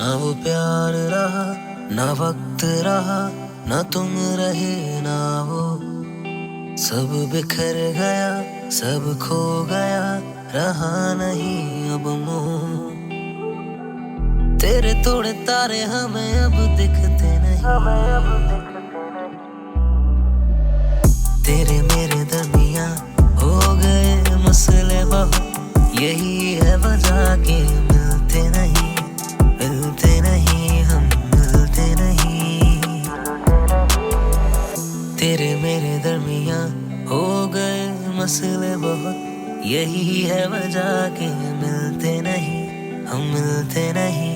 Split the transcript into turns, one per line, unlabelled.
ना वो प्यार रहा, ना वक्त रहा, ना तुम रहे ना वो। सब बिखर गया, सब खो गया, रहा नहीं अब मोह। तेरे तोड़े तारे हमें अब दिखते नहीं, तेरे मेरे दरमियां हो गए मसले बहुत। यही है वजह के मिलते नहीं, मिलते नहीं, हम मिलते नहीं। तेरे मेरे दरमियां हो गए मसले बहुत। यही है वजह के मिलते नहीं, हम मिलते नहीं।